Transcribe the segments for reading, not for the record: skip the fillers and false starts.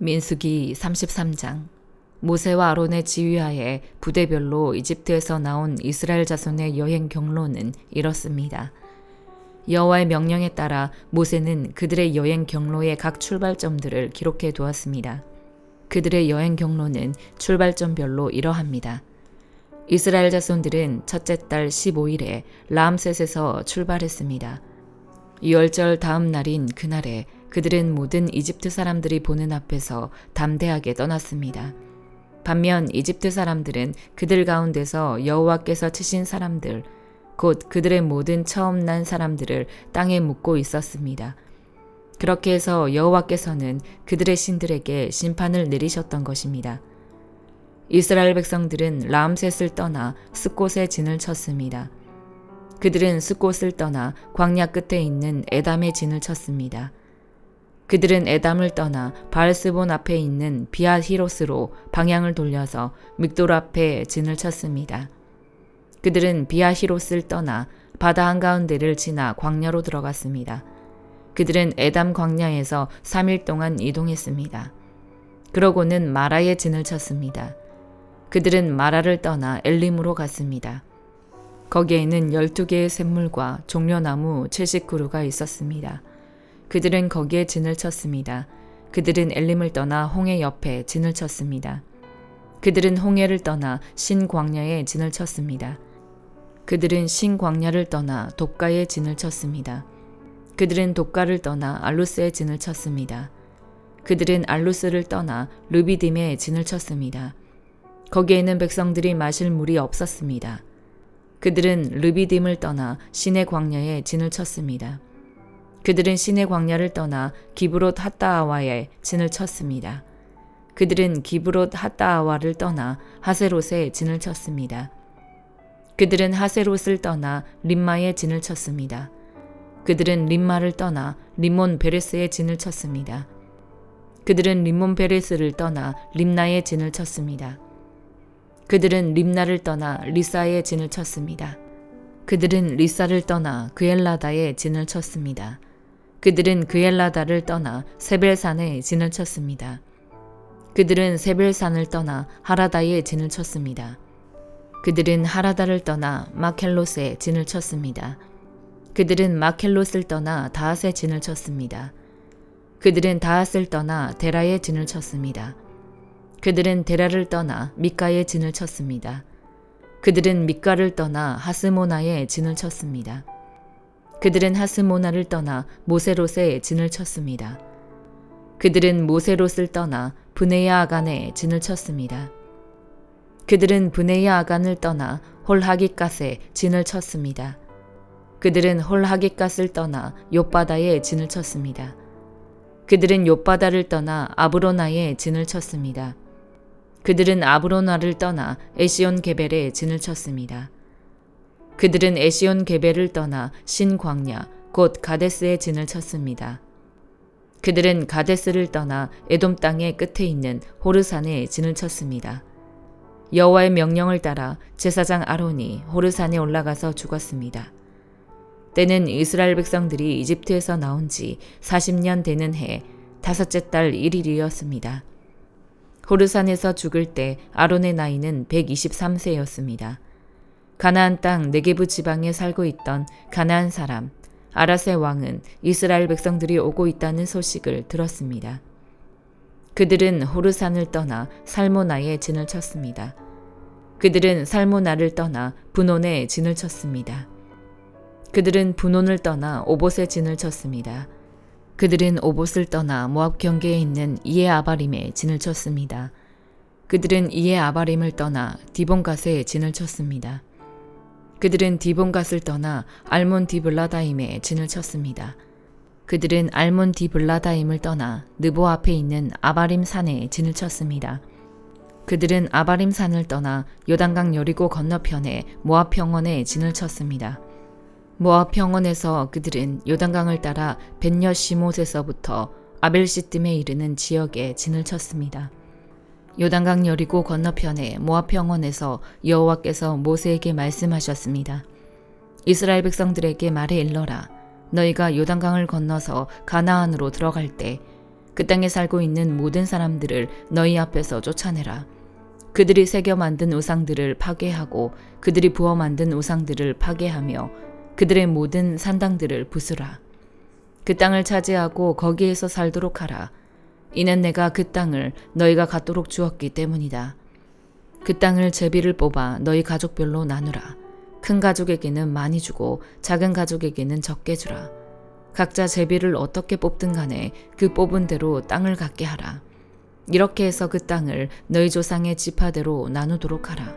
민수기 33장. 모세와 아론의 지휘하에 부대별로 이집트에서 나온 이스라엘 자손의 여행 경로는 이렇습니다. 여호와의 명령에 따라 모세는 그들의 여행 경로의 각 출발점들을 기록해 두었습니다. 그들의 여행 경로는 출발점별로 이러합니다. 이스라엘 자손들은 첫째 달 15일에 라암셋에서 출발했습니다. 유월절 다음 날인 그날에 그들은 모든 이집트 사람들이 보는 앞에서 담대하게 떠났습니다. 반면 이집트 사람들은 그들 가운데서 여호와께서 치신 사람들, 곧 그들의 모든 처음 난 사람들을 땅에 묻고 있었습니다. 그렇게 해서 여호와께서는 그들의 신들에게 심판을 내리셨던 것입니다. 이스라엘 백성들은 라암셋을 떠나 숫곳에 진을 쳤습니다. 그들은 숫곳을 떠나 광야 끝에 있는 에담에 진을 쳤습니다. 그들은 에담을 떠나 바알스본 앞에 있는 비아히롯으로 방향을 돌려서 믹돌 앞에 진을 쳤습니다. 그들은 비아히롯을 떠나 바다 한가운데를 지나 광야로 들어갔습니다. 그들은 에담 광야에서 3일 동안 이동했습니다. 그러고는 마라에 진을 쳤습니다. 그들은 마라를 떠나 엘림으로 갔습니다. 거기에는 12개의 샘물과 종려나무 70그루가 있었습니다. 그들은 거기에 진을 쳤습니다. 그들은 엘림을 떠나 홍해 옆에 진을 쳤습니다. 그들은 홍해를 떠나 신광야에 진을 쳤습니다. 그들은 신광야를 떠나 독가에 진을 쳤습니다. 그들은 독가를 떠나 알루스에 진을 쳤습니다. 그들은 알루스를 떠나 르비딤에 진을 쳤습니다. 거기에는 백성들이 마실 물이 없었습니다. 그들은 르비딤을 떠나 신의 광야에 진을 쳤습니다. 그들은 신의 광야를 떠나 기브롯 핫다아와에 진을 쳤습니다. 그들은 기브롯 핫다아와를 떠나 하세롯에 진을 쳤습니다. 그들은 하세롯을 떠나 림마에 진을 쳤습니다. 그들은 림마를 떠나 림몬 베레스에 진을 쳤습니다. 그들은 림몬 베레스를 떠나 림나에 진을 쳤습니다. 그들은 림나를 떠나 리사에 진을 쳤습니다. 그들은 리사를 떠나 그엘라다에 진을 쳤습니다. 그들은 그엘라다를 떠나 세벨산에 진을 쳤습니다. 그들은 세벨산을 떠나 하라다에 진을 쳤습니다. 그들은 하라다를 떠나 마켈롯에 진을 쳤습니다. 그들은 마켈롯을 떠나 다핫에 진을 쳤습니다. 그들은 다핫을 떠나 데라에 진을 쳤습니다. 그들은 데라를 떠나 미가에 진을 쳤습니다. 그들은 미가를 떠나 하스모나에 진을 쳤습니다. 그들은 하스모나를 떠나 모세롯에 진을 쳤습니다. 그들은 모세롯을 떠나 브네야 아간에 진을 쳤습니다. 그들은 브네야 아간을 떠나 홀하깃갓에 진을 쳤습니다. 그들은 홀하깃갓을 떠나 욥바다에 진을 쳤습니다. 그들은 욥바다를 떠나 아브로나에 진을 쳤습니다. 그들은 아브로나를 떠나 에시온 게벨에 진을 쳤습니다. 그들은 에시온 게벨을 떠나 신광야 곧 가데스에 진을 쳤습니다. 그들은 가데스를 떠나 에돔 땅의 끝에 있는 호르산에 진을 쳤습니다. 여호와의 명령을 따라 제사장 아론이 호르산에 올라가서 죽었습니다. 때는 이스라엘 백성들이 이집트에서 나온 지 40년 되는 해 5째 달 1일이었습니다. 호르산에서 죽을 때 아론의 나이는 123세였습니다. 가나안 땅 네게부 지방에 살고 있던 가나안 사람 아라세 왕은 이스라엘 백성들이 오고 있다는 소식을 들었습니다. 그들은 호르산을 떠나 살모나에 진을 쳤습니다. 그들은 살모나를 떠나 분온에 진을 쳤습니다. 그들은 분온을 떠나 오봇에 진을 쳤습니다. 그들은 오봇을 떠나 모압 경계에 있는 이에 아바림에 진을 쳤습니다. 그들은 이에 아바림을 떠나 디본갓에 진을 쳤습니다. 그들은 디본갓을 떠나 알몬 디블라다임에 진을 쳤습니다. 그들은 알몬 디블라다임을 떠나 느보 앞에 있는 아바림 산에 진을 쳤습니다. 그들은 아바림 산을 떠나 요단강 여리고 건너편에 모압 평원에 진을 쳤습니다. 모압 평원에서 그들은 요단강을 따라 벳여시못에서부터 아벨시뜸에 이르는 지역에 진을 쳤습니다. 요단강 여리고 건너편에 모압 평원에서 여호와께서 모세에게 말씀하셨습니다. 이스라엘 백성들에게 말해 일러라. 너희가 요단강을 건너서 가나안으로 들어갈 때 그 땅에 살고 있는 모든 사람들을 너희 앞에서 쫓아내라. 그들이 새겨 만든 우상들을 파괴하고 그들이 부어 만든 우상들을 파괴하며 그들의 모든 산당들을 부수라. 그 땅을 차지하고 거기에서 살도록 하라. 이는 내가 그 땅을 너희가 갖도록 주었기 때문이다. 그 땅을 제비를 뽑아 너희 가족별로 나누라. 큰 가족에게는 많이 주고 작은 가족에게는 적게 주라. 각자 제비를 어떻게 뽑든 간에 그 뽑은 대로 땅을 갖게 하라. 이렇게 해서 그 땅을 너희 조상의 지파대로 나누도록 하라.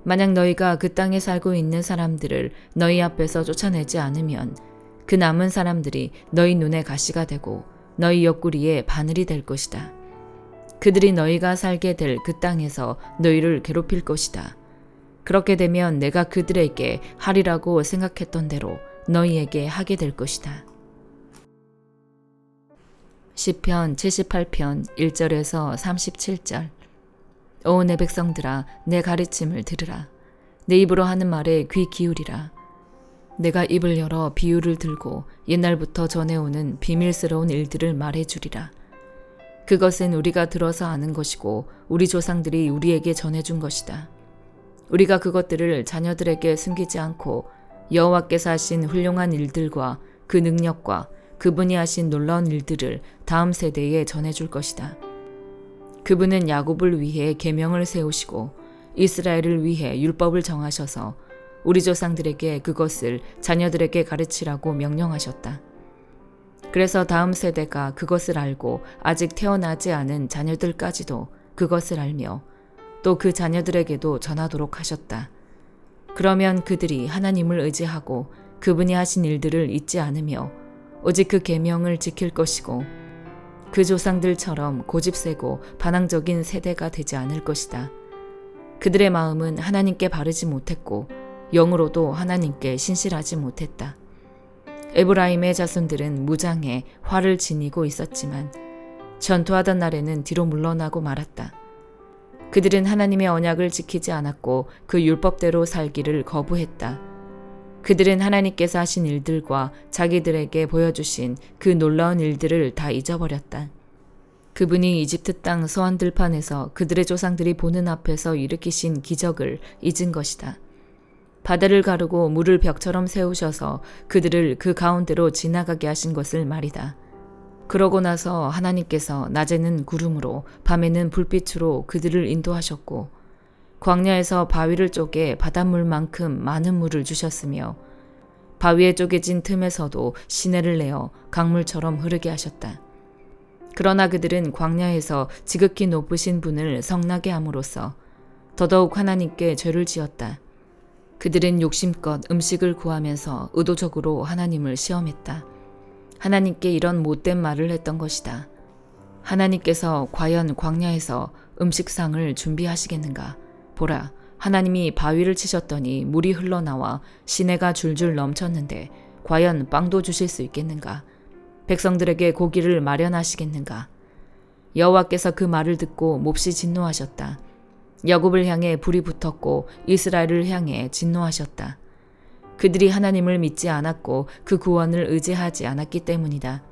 만약 너희가 그 땅에 살고 있는 사람들을 너희 앞에서 쫓아내지 않으면 그 남은 사람들이 너희 눈에 가시가 되고 너희 옆구리에 바늘이 될 것이다. 그들이 너희가 살게 될 그 땅에서 너희를 괴롭힐 것이다. 그렇게 되면 내가 그들에게 하리라고 생각했던 대로 너희에게 하게 될 것이다. 시편 78편 1절에서 37절. 오 내 백성들아, 내 가르침을 들으라. 내 입으로 하는 말에 귀 기울이라. 내가 입을 열어 비유를 들고 옛날부터 전해오는 비밀스러운 일들을 말해주리라. 그것은 우리가 들어서 아는 것이고 우리 조상들이 우리에게 전해준 것이다. 우리가 그것들을 자녀들에게 숨기지 않고 여호와께서 하신 훌륭한 일들과 그 능력과 그분이 하신 놀라운 일들을 다음 세대에 전해줄 것이다. 그분은 야곱을 위해 계명을 세우시고 이스라엘을 위해 율법을 정하셔서 우리 조상들에게 그것을 자녀들에게 가르치라고 명령하셨다. 그래서 다음 세대가 그것을 알고 아직 태어나지 않은 자녀들까지도 그것을 알며 또 그 자녀들에게도 전하도록 하셨다. 그러면 그들이 하나님을 의지하고 그분이 하신 일들을 잊지 않으며 오직 그 계명을 지킬 것이고 그 조상들처럼 고집세고 반항적인 세대가 되지 않을 것이다. 그들의 마음은 하나님께 바르지 못했고 영으로도 하나님께 신실하지 못했다. 에브라임의 자손들은 무장해 활을 지니고 있었지만 전투하던 날에는 뒤로 물러나고 말았다. 그들은 하나님의 언약을 지키지 않았고 그 율법대로 살기를 거부했다. 그들은 하나님께서 하신 일들과 자기들에게 보여주신 그 놀라운 일들을 다 잊어버렸다. 그분이 이집트 땅 소환 들판에서 그들의 조상들이 보는 앞에서 일으키신 기적을 잊은 것이다. 바다를 가르고 물을 벽처럼 세우셔서 그들을 그 가운데로 지나가게 하신 것을 말이다. 그러고 나서 하나님께서 낮에는 구름으로 밤에는 불빛으로 그들을 인도하셨고 광야에서 바위를 쪼개 바닷물만큼 많은 물을 주셨으며 바위에 쪼개진 틈에서도 시내를 내어 강물처럼 흐르게 하셨다. 그러나 그들은 광야에서 지극히 높으신 분을 성나게 함으로써 더더욱 하나님께 죄를 지었다. 그들은 욕심껏 음식을 구하면서 의도적으로 하나님을 시험했다. 하나님께 이런 못된 말을 했던 것이다. 하나님께서 과연 광야에서 음식상을 준비하시겠는가? 보라, 하나님이 바위를 치셨더니 물이 흘러나와 시내가 줄줄 넘쳤는데 과연 빵도 주실 수 있겠는가? 백성들에게 고기를 마련하시겠는가? 여호와께서 그 말을 듣고 몹시 진노하셨다. 야곱을 향해 불이 붙었고 이스라엘을 향해 진노하셨다. 그들이 하나님을 믿지 않았고 그 구원을 의지하지 않았기 때문이다.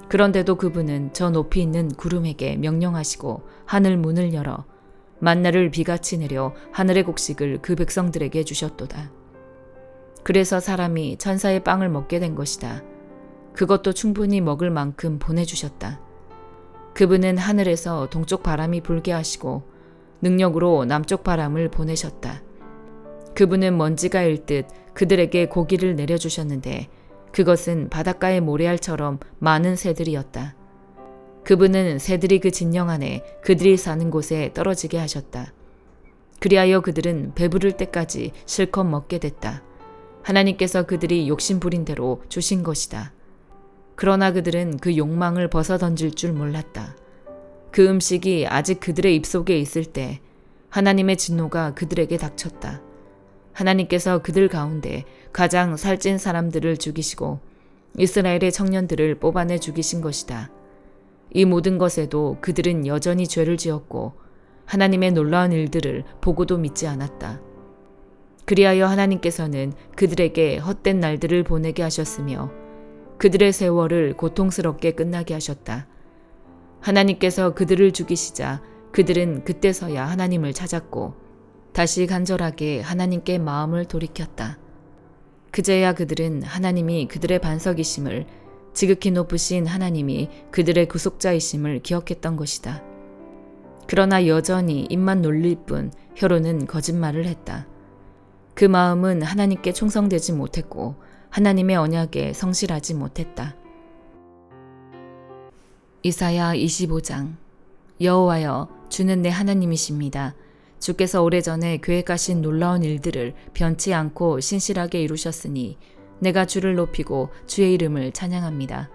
그런데도 그분은 저 높이 있는 구름에게 명령하시고 하늘 문을 열어 만나를 비같이 내려 하늘의 곡식을 그 백성들에게 주셨도다. 그래서 사람이 천사의 빵을 먹게 된 것이다. 그것도 충분히 먹을 만큼 보내주셨다. 그분은 하늘에서 동쪽 바람이 불게 하시고 능력으로 남쪽 바람을 보내셨다. 그분은 먼지가 일듯 그들에게 고기를 내려주셨는데 그것은 바닷가의 모래알처럼 많은 새들이었다. 그분은 새들이 그 진영 안에 그들이 사는 곳에 떨어지게 하셨다. 그리하여 그들은 배부를 때까지 실컷 먹게 됐다. 하나님께서 그들이 욕심 부린 대로 주신 것이다. 그러나 그들은 그 욕망을 벗어던질 줄 몰랐다. 그 음식이 아직 그들의 입속에 있을 때 하나님의 진노가 그들에게 닥쳤다. 하나님께서 그들 가운데 가장 살찐 사람들을 죽이시고 이스라엘의 청년들을 뽑아내 죽이신 것이다. 이 모든 것에도 그들은 여전히 죄를 지었고 하나님의 놀라운 일들을 보고도 믿지 않았다. 그리하여 하나님께서는 그들에게 헛된 날들을 보내게 하셨으며 그들의 세월을 고통스럽게 끝나게 하셨다. 하나님께서 그들을 죽이시자 그들은 그때서야 하나님을 찾았고 다시 간절하게 하나님께 마음을 돌이켰다. 그제야 그들은 하나님이 그들의 반석이심을, 지극히 높으신 하나님이 그들의 구속자이심을 기억했던 것이다. 그러나 여전히 입만 놀릴 뿐 혀로는 거짓말을 했다. 그 마음은 하나님께 충성되지 못했고 하나님의 언약에 성실하지 못했다. 이사야 25장. 여호와여, 주는 내 하나님이십니다. 주께서 오래전에 계획하신 놀라운 일들을 변치 않고 신실하게 이루셨으니 내가 주를 높이고 주의 이름을 찬양합니다.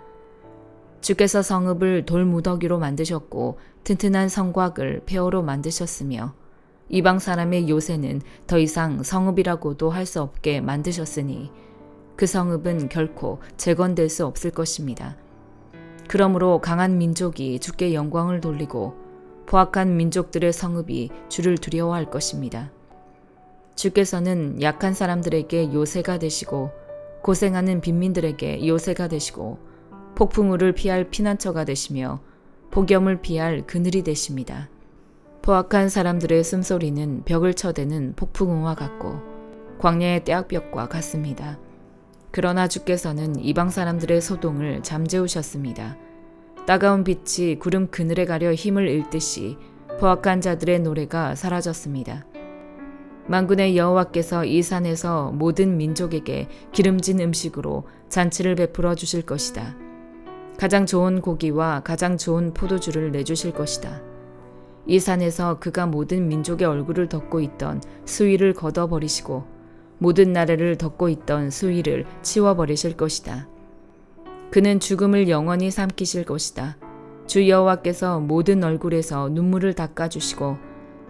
주께서 성읍을 돌무더기로 만드셨고 튼튼한 성곽을 폐허로 만드셨으며 이방 사람의 요새는 더 이상 성읍이라고도 할 수 없게 만드셨으니 그 성읍은 결코 재건될 수 없을 것입니다. 그러므로 강한 민족이 주께 영광을 돌리고 포악한 민족들의 성읍이 주를 두려워할 것입니다. 주께서는 약한 사람들에게 요새가 되시고 고생하는 빈민들에게 요새가 되시고 폭풍우를 피할 피난처가 되시며 폭염을 피할 그늘이 되십니다. 포악한 사람들의 숨소리는 벽을 쳐대는 폭풍우와 같고 광야의 떼약볕과 같습니다. 그러나 주께서는 이방 사람들의 소동을 잠재우셨습니다. 따가운 빛이 구름 그늘에 가려 힘을 잃듯이 포악한 자들의 노래가 사라졌습니다. 만군의 여호와께서 이 산에서 모든 민족에게 기름진 음식으로 잔치를 베풀어 주실 것이다. 가장 좋은 고기와 가장 좋은 포도주를 내주실 것이다. 이 산에서 그가 모든 민족의 얼굴을 덮고 있던 수위를 걷어버리시고 모든 나라를 덮고 있던 수위를 치워버리실 것이다. 그는 죽음을 영원히 삼키실 것이다. 주 여호와께서 모든 얼굴에서 눈물을 닦아주시고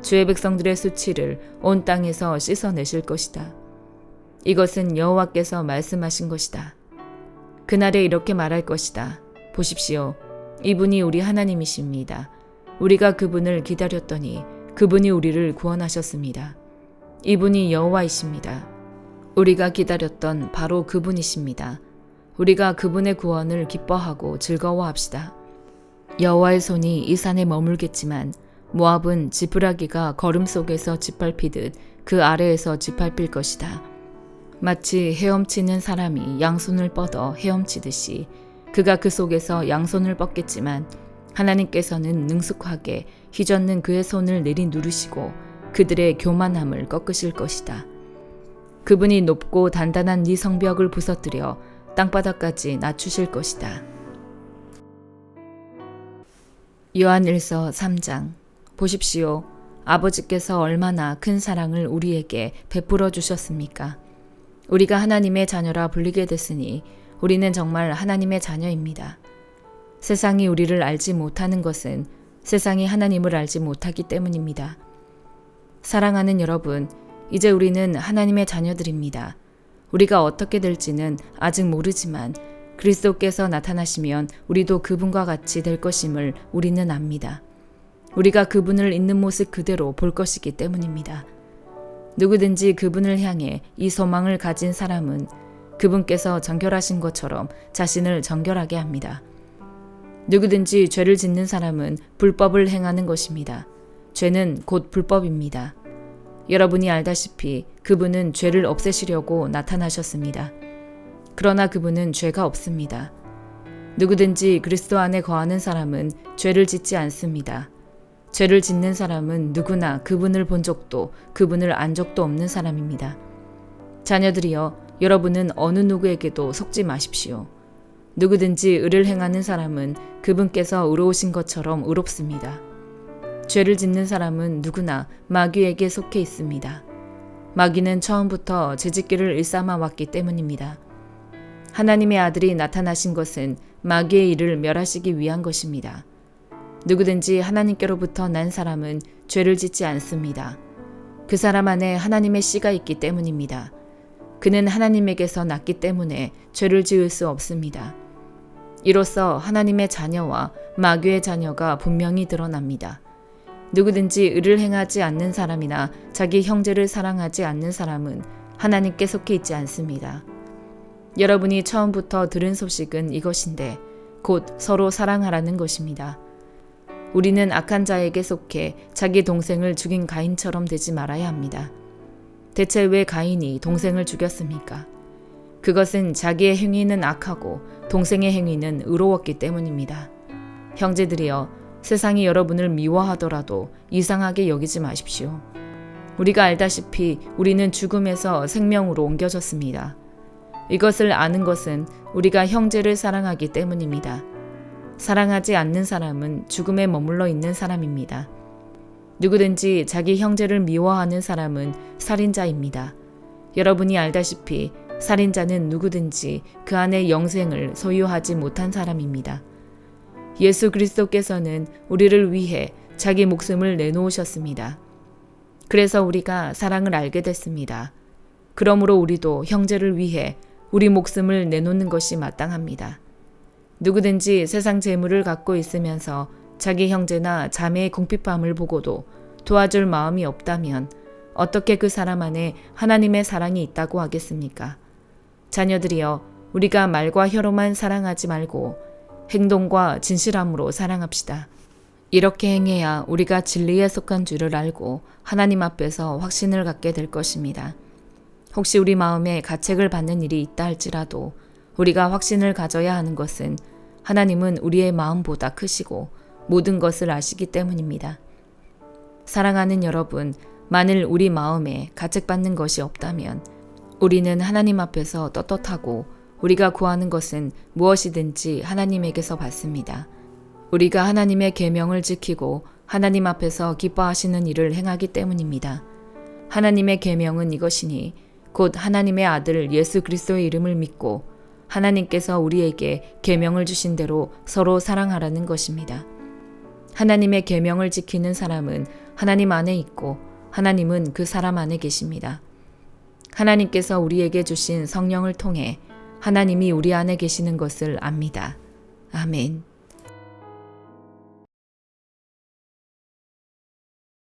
주의 백성들의 수치를 온 땅에서 씻어내실 것이다. 이것은 여호와께서 말씀하신 것이다. 그날에 이렇게 말할 것이다. 보십시오. 이분이 우리 하나님이십니다. 우리가 그분을 기다렸더니 그분이 우리를 구원하셨습니다. 이분이 여호와이십니다. 우리가 기다렸던 바로 그분이십니다. 우리가 그분의 구원을 기뻐하고 즐거워합시다. 여호와의 손이 이 산에 머물겠지만 모압은 지푸라기가 거름 속에서 짓밟히듯 그 아래에서 짓밟힐 것이다. 마치 헤엄치는 사람이 양손을 뻗어 헤엄치듯이 그가 그 속에서 양손을 뻗겠지만 하나님께서는 능숙하게 휘젓는 그의 손을 내리누르시고 그들의 교만함을 꺾으실 것이다. 그분이 높고 단단한 네 성벽을 부서뜨려 땅바닥까지 낮추실 것이다. 요한일서 3장. 보십시오. 아버지께서 얼마나 큰 사랑을 우리에게 베풀어 주셨습니까? 우리가 하나님의 자녀라 불리게 됐으니 우리는 정말 하나님의 자녀입니다. 세상이 우리를 알지 못하는 것은 세상이 하나님을 알지 못하기 때문입니다. 사랑하는 여러분, 이제 우리는 하나님의 자녀들입니다. 우리가 어떻게 될지는 아직 모르지만 그리스도께서 나타나시면 우리도 그분과 같이 될 것임을 우리는 압니다. 우리가 그분을 있는 모습 그대로 볼 것이기 때문입니다. 누구든지 그분을 향해 이 소망을 가진 사람은 그분께서 정결하신 것처럼 자신을 정결하게 합니다. 누구든지 죄를 짓는 사람은 불법을 행하는 것입니다. 죄는 곧 불법입니다. 여러분이 알다시피 그분은 죄를 없애시려고 나타나셨습니다. 그러나 그분은 죄가 없습니다. 누구든지 그리스도 안에 거하는 사람은 죄를 짓지 않습니다. 죄를 짓는 사람은 누구나 그분을 본 적도 그분을 안 적도 없는 사람입니다. 자녀들이여, 여러분은 어느 누구에게도 속지 마십시오. 누구든지 의를 행하는 사람은 그분께서 의로우신 것처럼 의롭습니다. 죄를 짓는 사람은 누구나 마귀에게 속해 있습니다. 마귀는 처음부터 죄짓기를 일삼아 왔기 때문입니다. 하나님의 아들이 나타나신 것은 마귀의 일을 멸하시기 위한 것입니다. 누구든지 하나님께로부터 난 사람은 죄를 짓지 않습니다. 그 사람 안에 하나님의 씨가 있기 때문입니다. 그는 하나님에게서 났기 때문에 죄를 지을 수 없습니다. 이로써 하나님의 자녀와 마귀의 자녀가 분명히 드러납니다. 누구든지 의를 행하지 않는 사람이나 자기 형제를 사랑하지 않는 사람은 하나님께 속해 있지 않습니다. 여러분이 처음부터 들은 소식은 이것인데 곧 서로 사랑하라는 것입니다. 우리는 악한 자에게 속해 자기 동생을 죽인 가인처럼 되지 말아야 합니다. 대체 왜 가인이 동생을 죽였습니까? 그것은 자기의 행위는 악하고 동생의 행위는 의로웠기 때문입니다. 형제들이여, 세상이 여러분을 미워하더라도 이상하게 여기지 마십시오. 우리가 알다시피 우리는 죽음에서 생명으로 옮겨졌습니다. 이것을 아는 것은 우리가 형제를 사랑하기 때문입니다. 사랑하지 않는 사람은 죽음에 머물러 있는 사람입니다. 누구든지 자기 형제를 미워하는 사람은 살인자입니다. 여러분이 알다시피 살인자는 누구든지 그 안에 영생을 소유하지 못한 사람입니다. 예수 그리스도께서는 우리를 위해 자기 목숨을 내놓으셨습니다. 그래서 우리가 사랑을 알게 됐습니다. 그러므로 우리도 형제를 위해 우리 목숨을 내놓는 것이 마땅합니다. 누구든지 세상 재물을 갖고 있으면서 자기 형제나 자매의 궁핍함을 보고도 도와줄 마음이 없다면 어떻게 그 사람 안에 하나님의 사랑이 있다고 하겠습니까? 자녀들이여, 우리가 말과 혀로만 사랑하지 말고 행동과 진실함으로 사랑합시다. 이렇게 행해야 우리가 진리에 속한 줄을 알고 하나님 앞에서 확신을 갖게 될 것입니다. 혹시 우리 마음에 가책을 받는 일이 있다 할지라도 우리가 확신을 가져야 하는 것은 하나님은 우리의 마음보다 크시고 모든 것을 아시기 때문입니다. 사랑하는 여러분, 만일 우리 마음에 가책받는 것이 없다면 우리는 하나님 앞에서 떳떳하고 우리가 구하는 것은 무엇이든지 하나님에게서 받습니다. 우리가 하나님의 계명을 지키고 하나님 앞에서 기뻐하시는 일을 행하기 때문입니다. 하나님의 계명은 이것이니 곧 하나님의 아들 예수 그리스도의 이름을 믿고 하나님께서 우리에게 계명을 주신 대로 서로 사랑하라는 것입니다. 하나님의 계명을 지키는 사람은 하나님 안에 있고 하나님은 그 사람 안에 계십니다. 하나님께서 우리에게 주신 성령을 통해 하나님이 우리 안에 계시는 것을 압니다. 아멘.